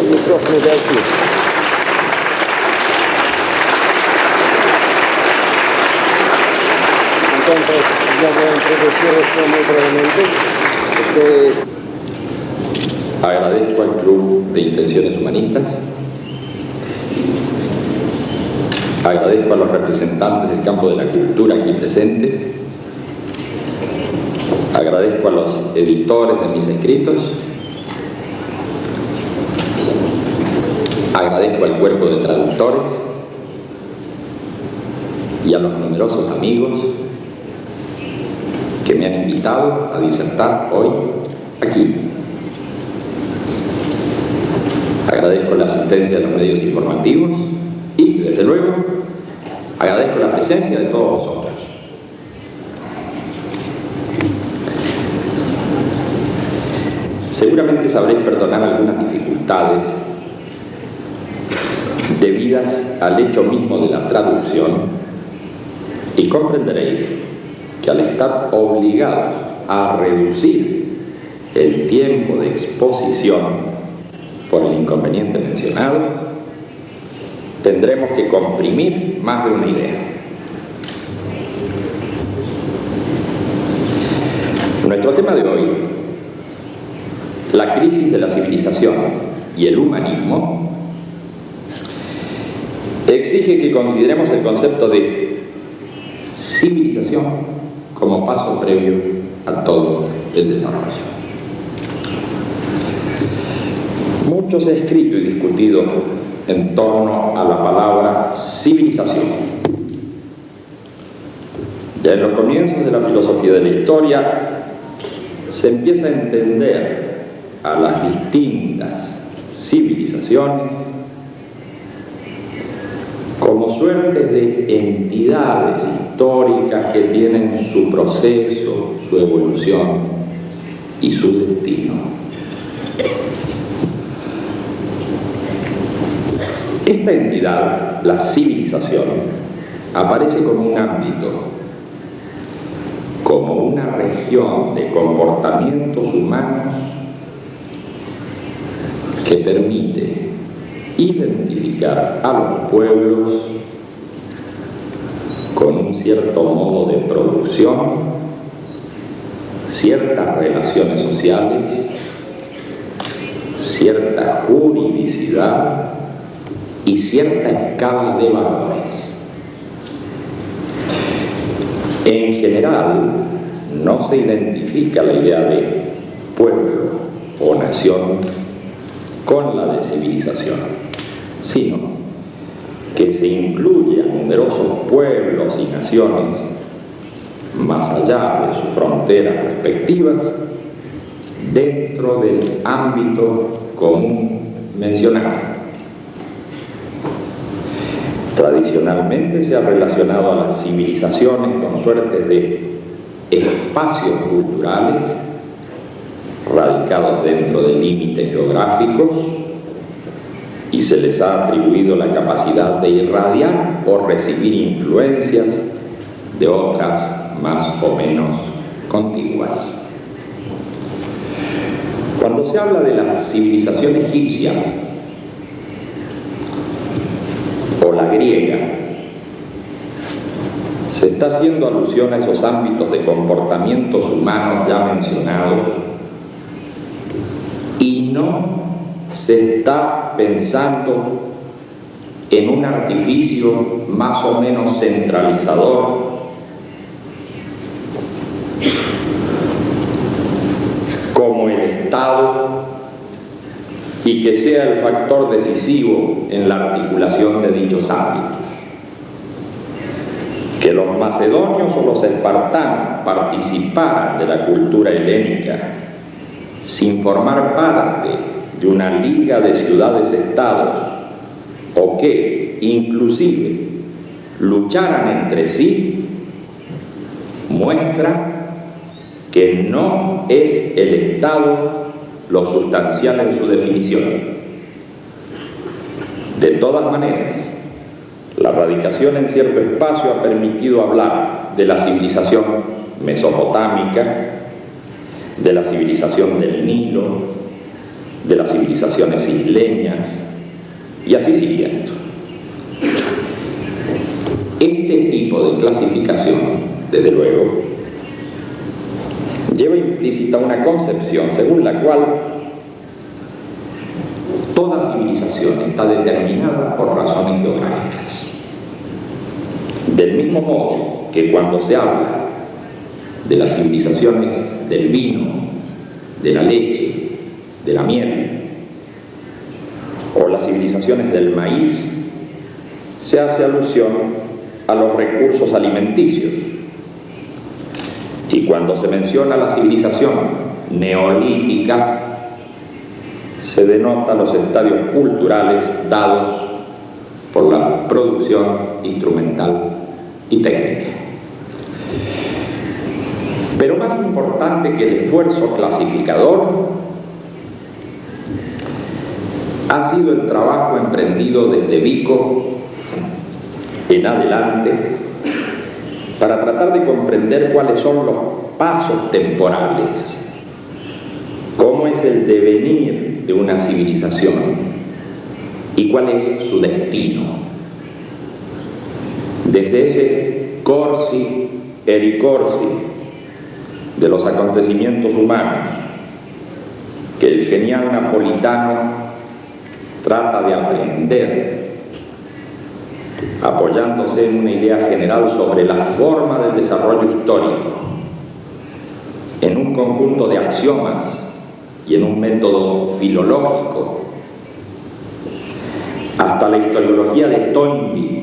el micrófono de aquí. Entonces, yo voy a introducir esto muy brevemente. Agradezco al Club de Intenciones Humanistas, agradezco a los representantes del campo de la cultura aquí presentes, agradezco a los editores de mis escritos, agradezco al cuerpo de traductores y a los numerosos amigos que me han invitado a disertar hoy aquí. Agradezco la asistencia de los medios informativos y, desde luego, agradezco la presencia de todos vosotros. Seguramente sabréis perdonar algunas dificultades debidas al hecho mismo de la traducción y comprenderéis que al estar obligados a reducir el tiempo de exposición por el inconveniente mencionado, tendremos que comprimir más de una idea. Nuestro tema de hoy, la crisis de la civilización y el humanismo, exige que consideremos el concepto de civilización como paso previo a todo el desarrollo. Mucho se ha escrito y discutido en torno a la palabra civilización. Ya en los comienzos de la filosofía de la historia se empieza a entender a las distintas civilizaciones como suertes de entidades históricas que tienen su proceso, su evolución y su destino. Esta entidad, la civilización, aparece como un ámbito, como una región de comportamientos humanos que permite identificar a los pueblos con un cierto modo de producción, ciertas relaciones sociales, cierta juridicidad y cierta escala de valores. En general, no se identifica la idea de pueblo o nación con la de civilización, sino que se incluye a numerosos pueblos y naciones más allá de sus fronteras respectivas dentro del ámbito común mencionado. Tradicionalmente se ha relacionado a las civilizaciones con suertes de espacios culturales radicados dentro de límites geográficos y se les ha atribuido la capacidad de irradiar o recibir influencias de otras más o menos contiguas. Cuando se habla de la civilización egipcia o la griega, se está haciendo alusión a esos ámbitos de comportamientos humanos ya mencionados y no se está pensando en un artificio más o menos centralizador como el Estado y que sea el factor decisivo en la articulación de dichos ámbitos. Que los macedonios o los espartanos participaran de la cultura helénica sin formar parte de una liga de ciudades-estados o que, inclusive, lucharan entre sí, muestra que no es el Estado lo sustancial en su definición. De todas maneras, la radicación en cierto espacio ha permitido hablar de la civilización mesopotámica, de la civilización del Nilo, de las civilizaciones isleñas, y así siguiendo. Este tipo de clasificación, desde luego, lleva implícita una concepción según la cual toda civilización está determinada por razones geográficas. Del mismo modo que cuando se habla de las civilizaciones del vino, de la leche, de la miel, o las civilizaciones del maíz, se hace alusión a los recursos alimenticios. Y cuando se menciona la civilización neolítica, se denota los estadios culturales dados por la producción instrumental y técnica. Pero más importante que el esfuerzo clasificador ha sido el trabajo emprendido desde Vico en adelante para tratar de comprender cuáles son los pasos temporales, cómo es el devenir de una civilización y cuál es su destino. Desde ese corsi e ricorsi de los acontecimientos humanos que el genial napolitano trata de aprender, apoyándose en una idea general sobre la forma del desarrollo histórico, en un conjunto de axiomas y en un método filológico, hasta la historiología de Toynbee,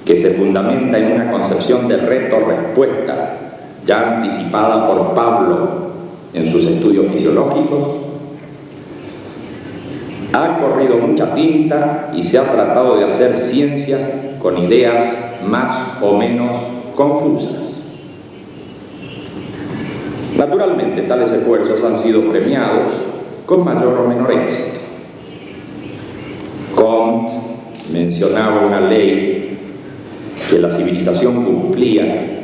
que se fundamenta en una concepción de reto-respuesta ya anticipada por Pablo en sus estudios fisiológicos. Ha corrido mucha tinta y se ha tratado de hacer ciencia con ideas más o menos confusas. Naturalmente, tales esfuerzos han sido premiados con mayor o menor éxito. Comte mencionaba una ley que la civilización cumplía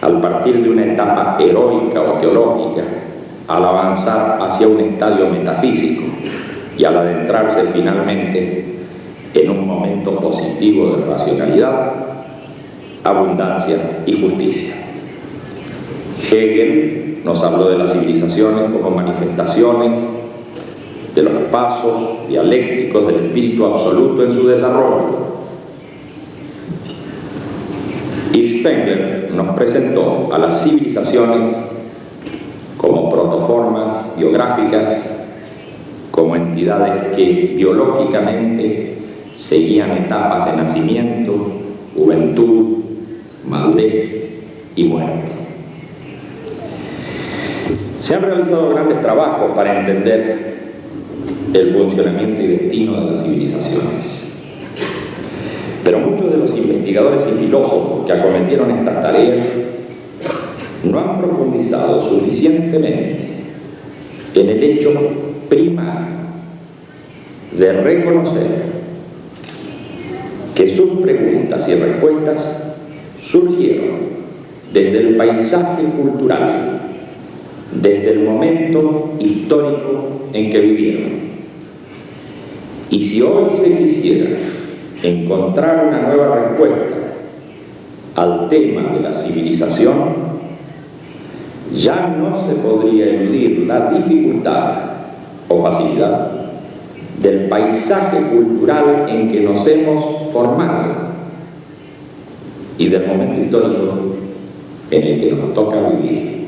al partir de una etapa heroica o teológica, al avanzar hacia un estadio metafísico y al adentrarse finalmente en un momento positivo de racionalidad, abundancia y justicia. Hegel nos habló de las civilizaciones como manifestaciones de los pasos dialécticos del espíritu absoluto en su desarrollo. Y Spengler nos presentó a las civilizaciones como protoformas biográficas, como entidades que biológicamente seguían etapas de nacimiento, juventud, madurez y muerte. Se han realizado grandes trabajos para entender el funcionamiento y destino de las civilizaciones. Pero muchos de los investigadores y filósofos que acometieron estas tareas no han profundizado suficientemente en el hecho primario de reconocer que sus preguntas y respuestas surgieron desde el paisaje cultural, desde el momento histórico en que vivieron. Y si hoy se quisiera encontrar una nueva respuesta al tema de la civilización, ya no se podría eludir la dificultad o facilidad del paisaje cultural en que nos hemos formado y del momento histórico en el que nos toca vivir.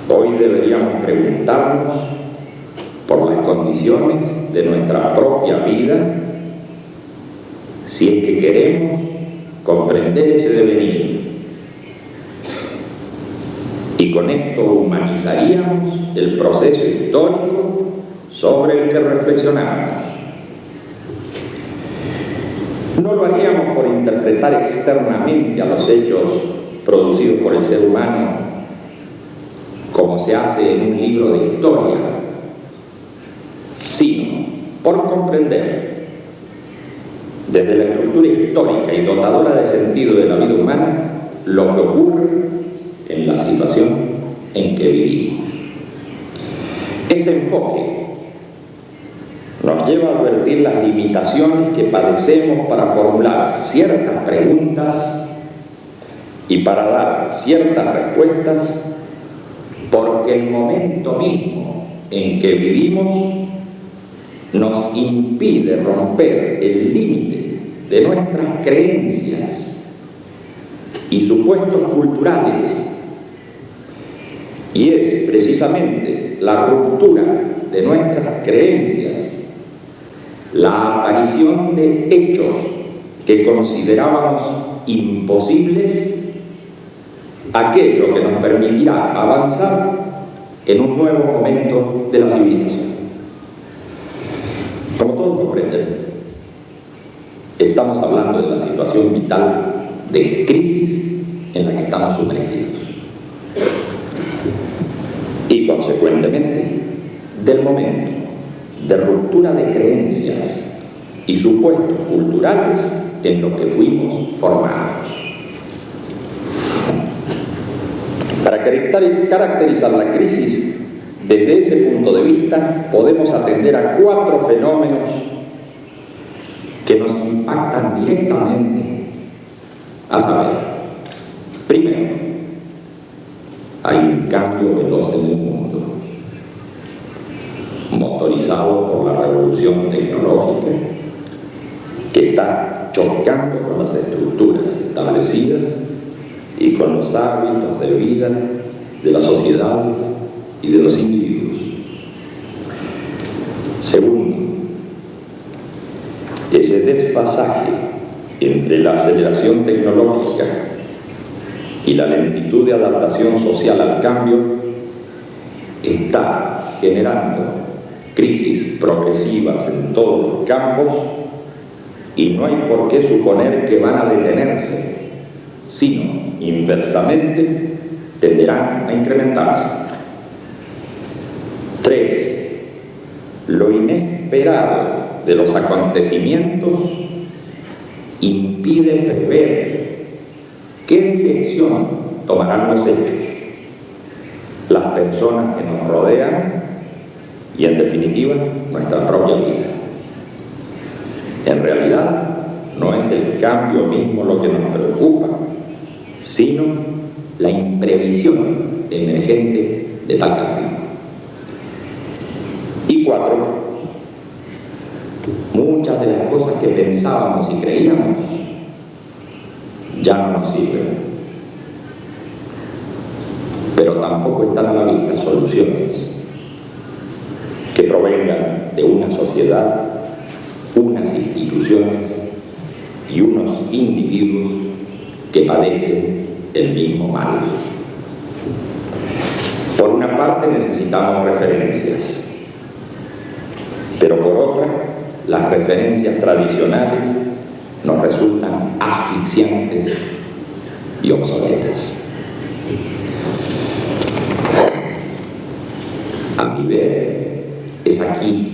Hoy deberíamos preguntarnos por las condiciones de nuestra propia vida, si es que queremos comprender ese devenir. Y con esto humanizaríamos el proceso histórico sobre el que reflexionamos. No lo haríamos por interpretar externamente a los hechos producidos por el ser humano, como se hace en un libro de historia, sino por comprender desde la estructura histórica y dotadora de sentido de la vida humana lo que ocurre en la situación en que vivimos. Es Este enfoque nos lleva a advertir las limitaciones que padecemos para formular ciertas preguntas y para dar ciertas respuestas, porque el momento mismo en que vivimos nos impide romper el límite de nuestras creencias y supuestos culturales, y es precisamente la ruptura de nuestras creencias, la aparición de hechos que considerábamos imposibles, aquello que nos permitirá avanzar en un nuevo momento de la civilización. Como todos comprenden, estamos hablando de la situación vital de crisis en la que estamos sumergidos y, consecuentemente, del momento de ruptura de creencias y supuestos culturales en los que fuimos formados. Para caracterizar la crisis desde ese punto de vista, podemos atender a 4 fenómenos que nos impactan directamente, a saber, primero, hay un cambio veloz en el mundo, motorizado por la revolución tecnológica, que está chocando con las estructuras establecidas y con los hábitos de vida de las sociedades y de los individuos. Segundo, ese desfasaje entre la aceleración tecnológica y la lentitud de adaptación social al cambio está generando crisis progresivas en todos los campos, y no hay por qué suponer que van a detenerse, sino inversamente tenderán a incrementarse. 3. Lo inesperado de los acontecimientos impide prever qué dirección tomarán los hechos, las personas que nos rodean y, en definitiva, nuestra propia vida. En realidad, no es el cambio mismo lo que nos preocupa, sino la imprevisión emergente de tal cambio. Y 4, muchas de las cosas que pensábamos y creíamos ya no nos sirven, pero tampoco están a la vista soluciones que provengan de una sociedad, unas instituciones y unos individuos que padecen el mismo mal. Por una parte necesitamos referencias, pero por otra, las referencias tradicionales nos resultan asfixiantes y obsoletas. A mi ver, es aquí,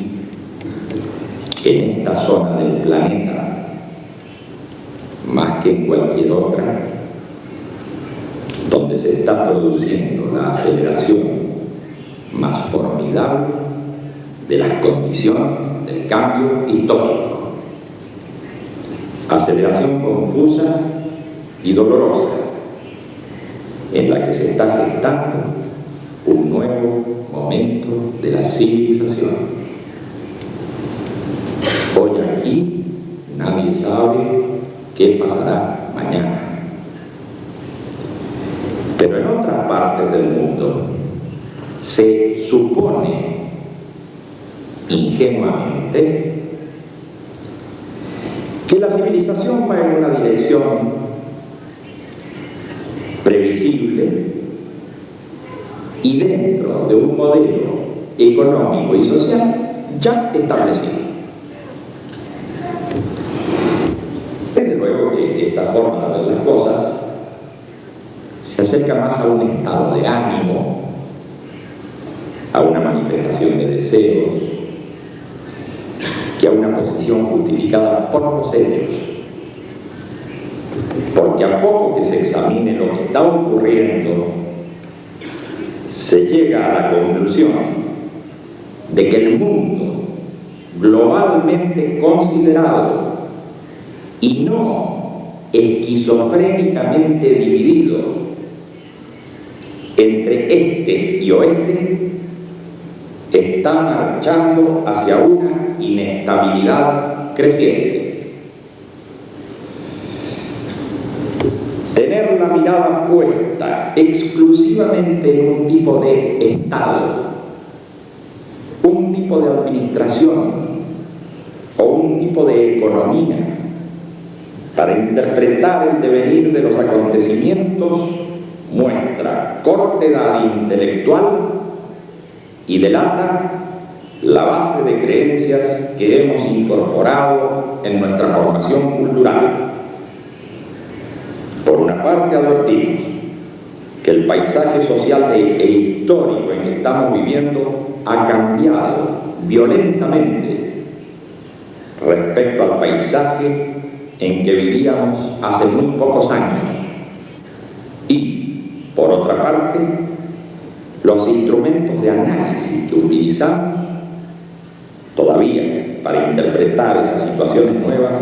en esta zona del planeta, más que en cualquier otra, donde se está produciendo la aceleración más formidable de las condiciones del cambio histórico. Aceleración confusa y dolorosa, en la que se está gestando un nuevo momento de la civilización. Hoy aquí nadie sabe qué pasará mañana. Pero en otras partes del mundo se supone ingenuamente que la civilización va en una dirección previsible y dentro de un modelo económico y social ya establecido. Desde luego que esta forma de ver las cosas se acerca más a un estado de ánimo, a una manifestación de deseos, que a una posición justificada por los hechos. Porque a poco que se examine lo que está ocurriendo, se llega a la conclusión de que el mundo globalmente considerado y no esquizofrénicamente dividido entre este y oeste está marchando hacia una inestabilidad creciente. Tener la mirada puesta exclusivamente en un tipo de Estado, un tipo de administración o un tipo de economía para interpretar el devenir de los acontecimientos muestra cortedad intelectual y delata la base de creencias que hemos incorporado en nuestra formación cultural. Por una parte, advertimos que el paisaje social e histórico en que estamos viviendo ha cambiado violentamente respecto al paisaje en que vivíamos hace muy pocos años. Y, por otra parte, los instrumentos de análisis que utilizamos todavía para interpretar esas situaciones nuevas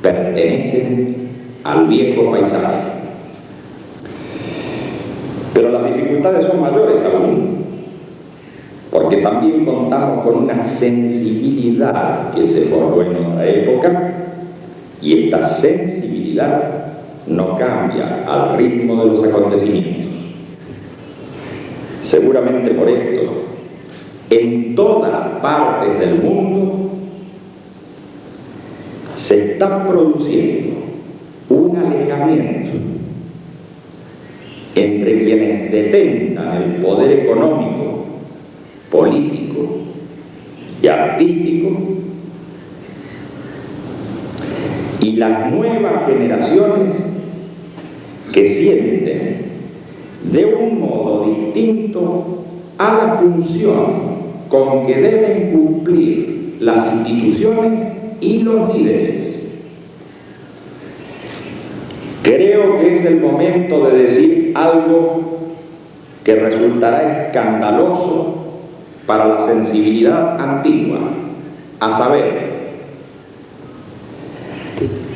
pertenecen al viejo paisaje. Pero las dificultades son mayores aún, porque también contamos con una sensibilidad que se formó en otra época, y esta sensibilidad no cambia al ritmo de los acontecimientos. Seguramente por esto, en todas partes del mundo se está produciendo un alejamiento entre quienes detentan el poder económico, político y artístico y las nuevas generaciones que sienten de un modo distinto a la función con que deben cumplir las instituciones y los líderes. Creo que es el momento de decir algo que resultará escandaloso para la sensibilidad antigua, a saber,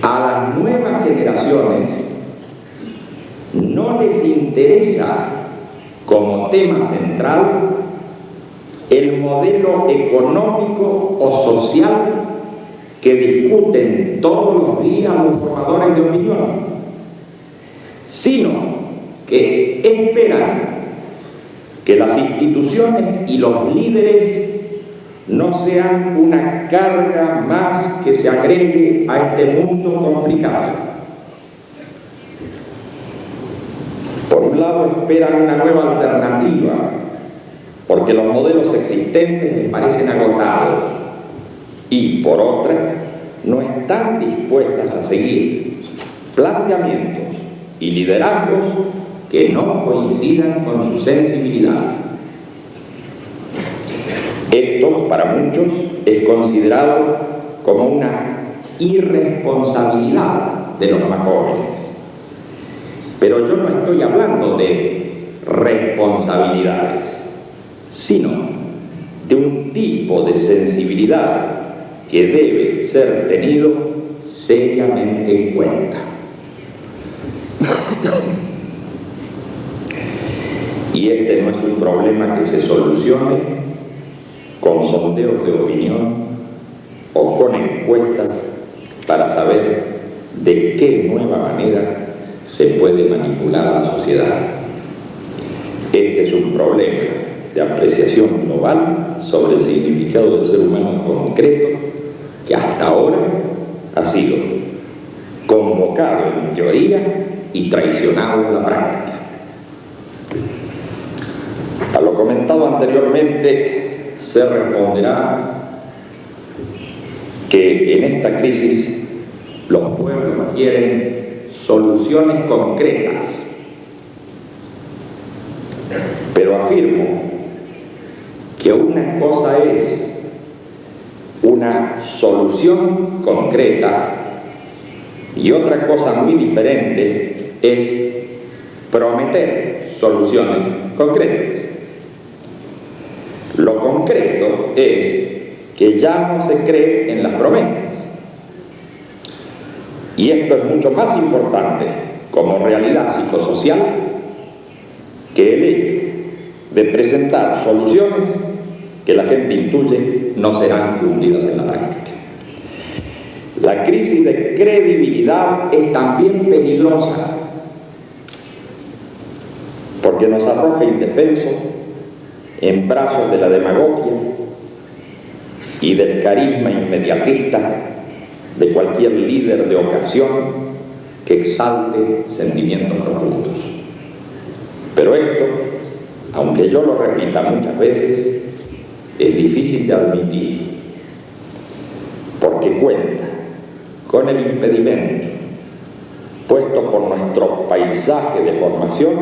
a las nuevas generaciones no les interesa como tema central el modelo económico o social que discuten todos los días los formadores de opinión, sino que esperan que las instituciones y los líderes no sean una carga más que se agregue a este mundo complicado. Por un lado, esperan una nueva alternativa, porque los modelos existentes les parecen agotados, y por otra, no están dispuestas a seguir planteamientos y liderazgos que no coincidan con su sensibilidad. Esto, para muchos, es considerado como una irresponsabilidad de los más jóvenes. Pero yo no estoy hablando de responsabilidades, sino de un tipo de sensibilidad que debe ser tenido seriamente en cuenta. Y este no es un problema que se solucione con sondeos de opinión o con encuestas para saber de qué nueva manera se puede manipular a la sociedad. Este es un problema de apreciación global sobre el significado del ser humano en concreto, que hasta ahora ha sido convocado en teoría y traicionado en la práctica. A lo comentado anteriormente, se responderá que en esta crisis los pueblos quieren soluciones concretas, pero afirmo que una cosa es una solución concreta y otra cosa muy diferente es prometer soluciones concretas. Lo concreto es que ya no se cree en las promesas. Y esto es mucho más importante como realidad psicosocial que el hecho de presentar soluciones que la gente intuye no serán cumplidas en la práctica. La crisis de credibilidad es también peligrosa porque nos arroja indefensos en brazos de la demagogia y del carisma inmediatista de cualquier líder de ocasión que exalte sentimientos profundos. Pero esto, aunque yo lo repita muchas veces, es difícil de admitir, porque cuenta con el impedimento puesto por nuestro paisaje de formación,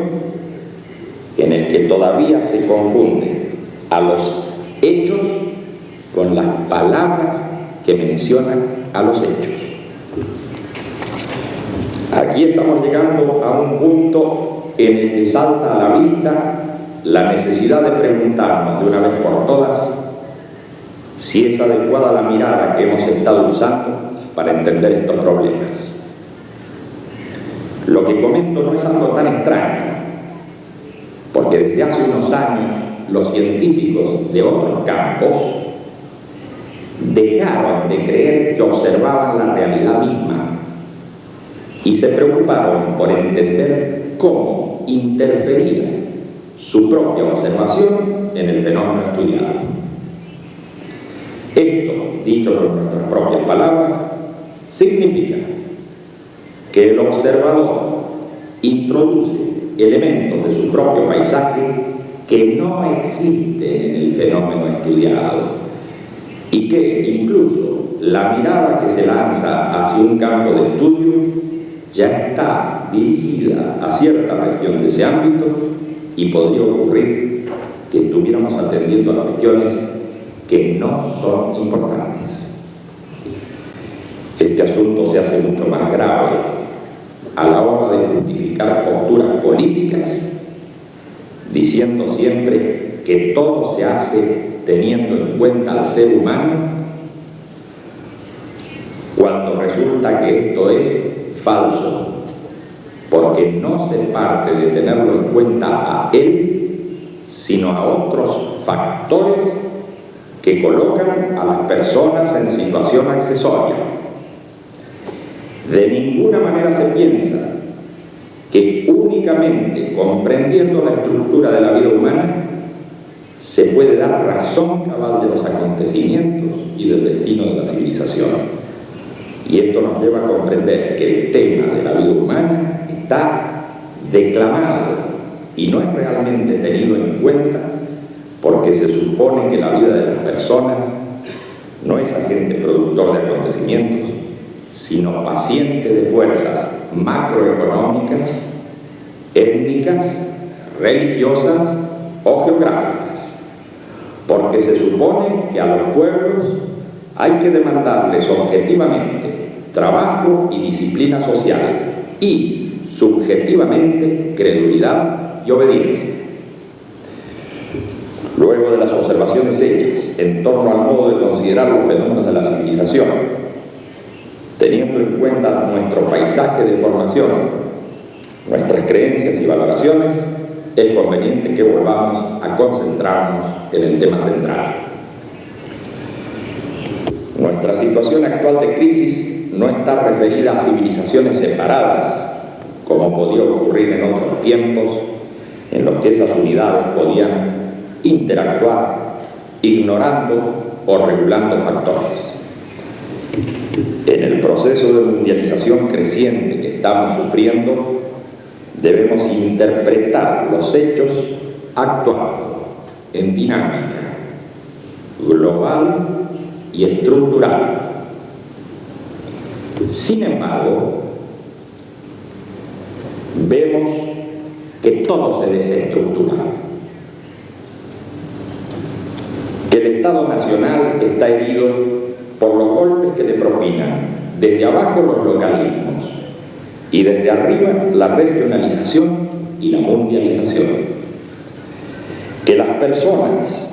en el que todavía se confunde a los hechos con las palabras que mencionan a los hechos. Aquí estamos llegando a un punto en el que salta a la vista la necesidad de preguntarnos de una vez por todas si es adecuada la mirada que hemos estado usando para entender estos problemas. Lo que comento no es algo tan extraño, porque desde hace unos años los científicos de otros campos dejaron de creer que observaban la realidad misma y se preocuparon por entender cómo interfería su propia observación en el fenómeno estudiado. Esto, dicho con nuestras propias palabras, significa que el observador introduce elementos de su propio paisaje que no existen en el fenómeno estudiado y que incluso la mirada que se lanza hacia un campo de estudio ya está dirigida a cierta región de ese ámbito y podría ocurrir que estuviéramos atendiendo a cuestiones que no son importantes. Este asunto se hace mucho más grave a la hora de justificar posturas políticas, diciendo siempre que todo se hace teniendo en cuenta al ser humano, cuando resulta que esto es falso, porque no se parte de tenerlo en cuenta a él, sino a otros factores que colocan a las personas en situación accesoria. De ninguna manera se piensa que únicamente comprendiendo la estructura de la vida humana se puede dar razón cabal de los acontecimientos y del destino de la civilización. Y esto nos lleva a comprender que el tema de la vida humana está declamado y no es realmente tenido en cuenta, porque se supone que la vida de las personas no es agente productor de acontecimientos, sino paciente de fuerzas macroeconómicas, étnicas, religiosas o geográficas, porque se supone que a los pueblos hay que demandarles objetivamente trabajo y disciplina social y subjetivamente credulidad y obediencia. Luego de las observaciones hechas en torno al modo de considerar los fenómenos de la civilización, teniendo en cuenta nuestro paisaje de formación, nuestras creencias y valoraciones, es conveniente que volvamos a concentrarnos en el tema central. Nuestra situación actual de crisis no está referida a civilizaciones separadas, como podía ocurrir en otros tiempos, en los que esas unidades podían interactuar ignorando o regulando factores. En el proceso de mundialización creciente que estamos sufriendo, debemos interpretar los hechos actuando en dinámica global y estructural. Sin embargo, vemos que todo se desestructura, que el Estado Nacional está herido por los golpes que le propinan desde abajo los localismos y desde arriba la regionalización y la mundialización, que las personas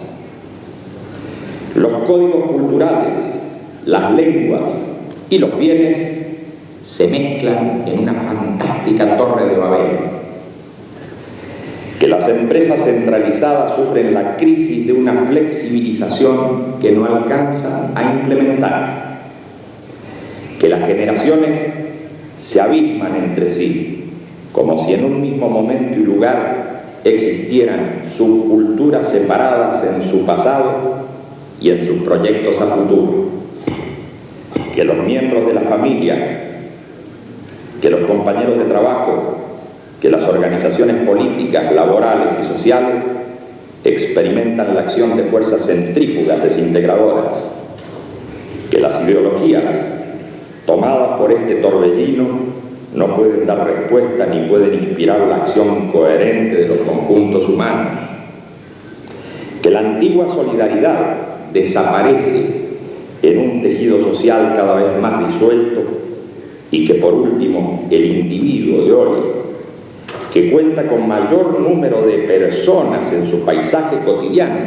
Los códigos culturales, las lenguas y los bienes se mezclan en una fantástica torre de Babel. Que las empresas centralizadas sufren la crisis de una flexibilización que no alcanzan a implementar. Que las generaciones se abisman entre sí, como si en un mismo momento y lugar existieran subculturas separadas en su pasado y en sus proyectos a futuro. Que los miembros de la familia, que los compañeros de trabajo, que las organizaciones políticas, laborales y sociales experimentan la acción de fuerzas centrífugas desintegradoras. Que las ideologías, tomadas por este torbellino, no pueden dar respuesta ni pueden inspirar la acción coherente de los conjuntos humanos. Que la antigua solidaridad desaparece en un tejido social cada vez más disuelto y que por último el individuo de hoy, que cuenta con mayor número de personas en su paisaje cotidiano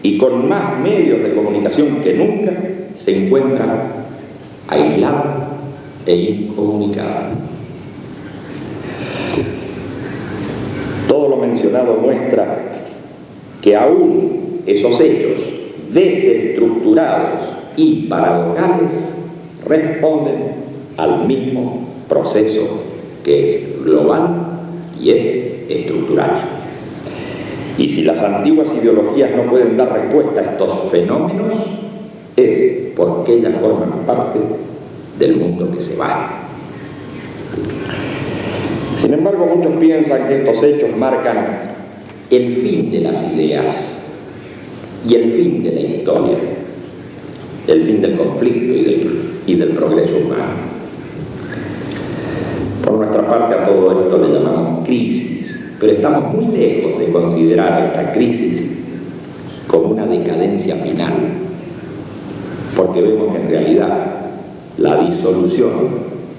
y con más medios de comunicación que nunca, se encuentra aislado e incomunicado. Todo lo mencionado muestra que aún esos hechos desestructurados y paradojales responden al mismo proceso que es global y es estructural. Y si las antiguas ideologías no pueden dar respuesta a estos fenómenos, es porque ellas forman parte del mundo que se va. Sin embargo, muchos piensan que estos hechos marcan el fin de las ideas y el fin de la historia, el fin del conflicto y del progreso humano. Por nuestra parte, a todo esto le llamamos crisis, pero estamos muy lejos de considerar esta crisis como una decadencia final, porque vemos que en realidad la disolución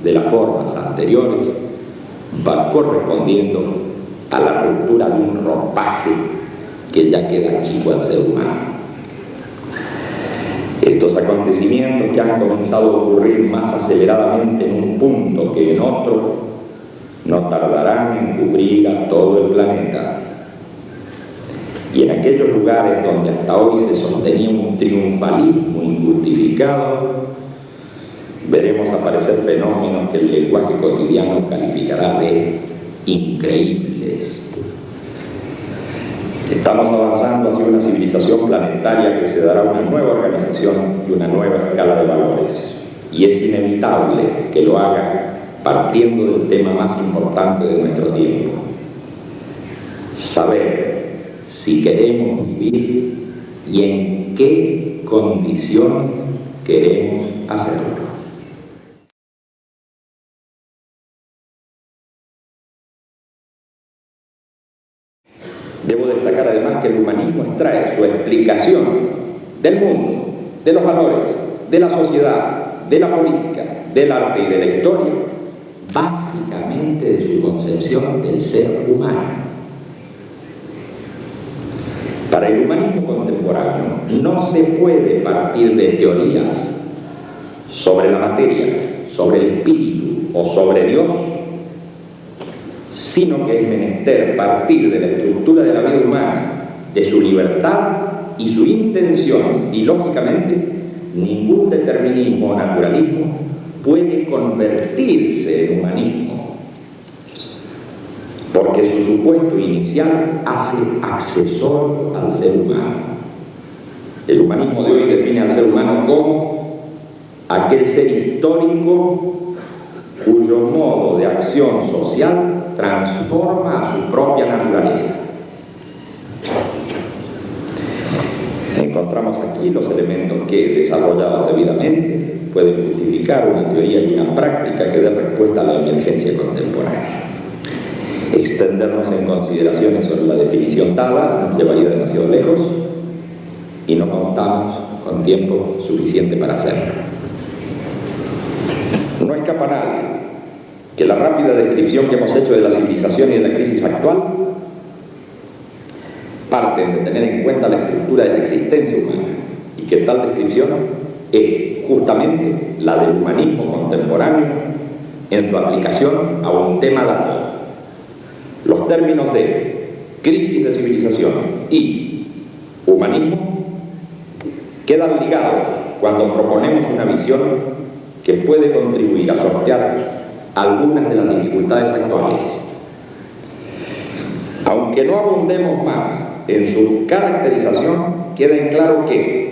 de las formas anteriores va correspondiendo a la ruptura de un ropaje que ya queda chico al ser humano. Estos acontecimientos que han comenzado a ocurrir más aceleradamente en un punto que en otro, no tardarán en cubrir a todo el planeta. Y en aquellos lugares donde hasta hoy se sostenía un triunfalismo injustificado, veremos aparecer fenómenos que el lenguaje cotidiano calificará de increíbles. Estamos avanzando hacia una civilización planetaria que se dará una nueva organización y una nueva escala de valores. Y es inevitable que lo haga partiendo del tema más importante de nuestro tiempo. Saber si queremos vivir y en qué condiciones queremos hacerlo. Debo destacar además que el humanismo extrae su explicación del mundo, de los valores, de la sociedad, de la política, del arte y de la historia, básicamente de su concepción del ser humano. Para el humanismo contemporáneo no se puede partir de teorías sobre la materia, sobre el espíritu o sobre Dios, sino que es menester partir de la estructura de la vida humana, de su libertad y su intención, y lógicamente ningún determinismo o naturalismo puede convertirse en humanismo, porque su supuesto inicial hace accesorio al ser humano. El humanismo de hoy define al ser humano como aquel ser histórico cuyo modo de acción social transforma a su propia naturaleza. Encontramos aquí los elementos que, desarrollados debidamente, pueden justificar una teoría y una práctica que dé respuesta a la emergencia contemporánea. Extendernos en consideraciones sobre la definición dada nos llevaría demasiado lejos y no contamos con tiempo suficiente para hacerlo. No escapa nadie que la rápida descripción que hemos hecho de la civilización y de la crisis actual parten de tener en cuenta la estructura de la existencia humana que tal descripción es justamente la del humanismo contemporáneo en su aplicación a un tema dado. Los términos de crisis de civilización y humanismo quedan ligados cuando proponemos una visión que puede contribuir a sortear algunas de las dificultades actuales. Aunque no abundemos más en su caracterización, queda en claro que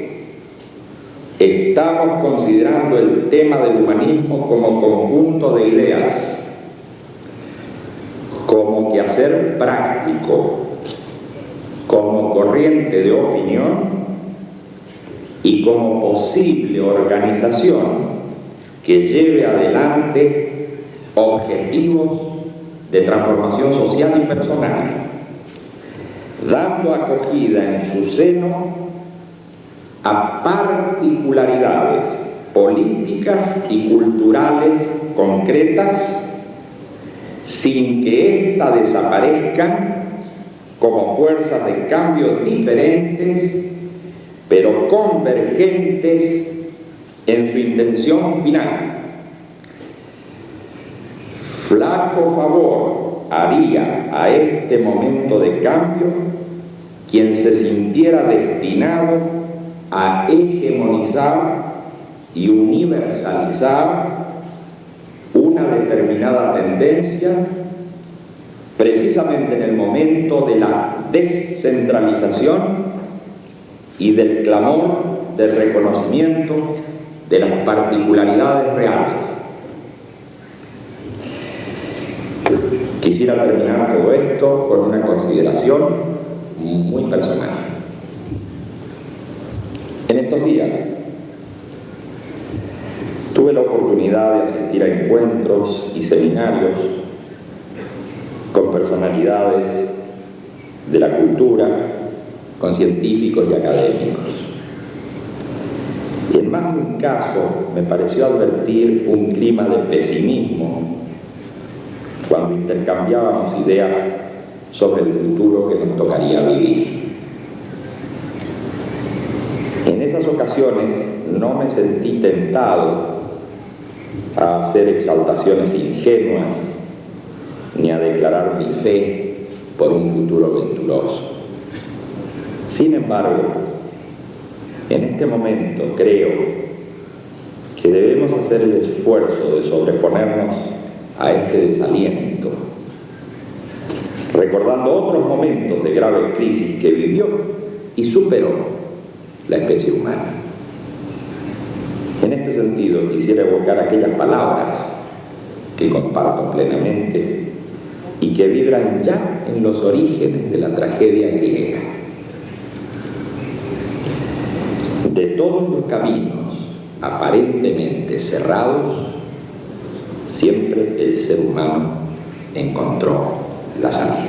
estamos considerando el tema del humanismo como conjunto de ideas, como quehacer práctico, como corriente de opinión y como posible organización que lleve adelante objetivos de transformación social y personal, dando acogida en su seno a particularidades políticas y culturales concretas, sin que éstas desaparezcan como fuerzas de cambio diferentes, pero convergentes en su intención final. Flaco favor haría a este momento de cambio quien se sintiera destinado a hegemonizar y universalizar una determinada tendencia precisamente en el momento de la descentralización y del clamor del reconocimiento de las particularidades reales. Quisiera terminar todo esto con una consideración muy personal. En estos días tuve la oportunidad de asistir a encuentros y seminarios con personalidades de la cultura, con científicos y académicos. Y en más de un caso me pareció advertir un clima de pesimismo cuando intercambiábamos ideas sobre el futuro que nos tocaría vivir. En esas ocasiones no me sentí tentado a hacer exaltaciones ingenuas ni a declarar mi fe por un futuro venturoso. Sin embargo, en este momento creo que debemos hacer el esfuerzo de sobreponernos a este desaliento, recordando otros momentos de grave crisis que vivió y superó la especie humana. En este sentido, quisiera evocar aquellas palabras que comparto plenamente y que vibran ya en los orígenes de la tragedia griega. De todos los caminos aparentemente cerrados, siempre el ser humano encontró la salida.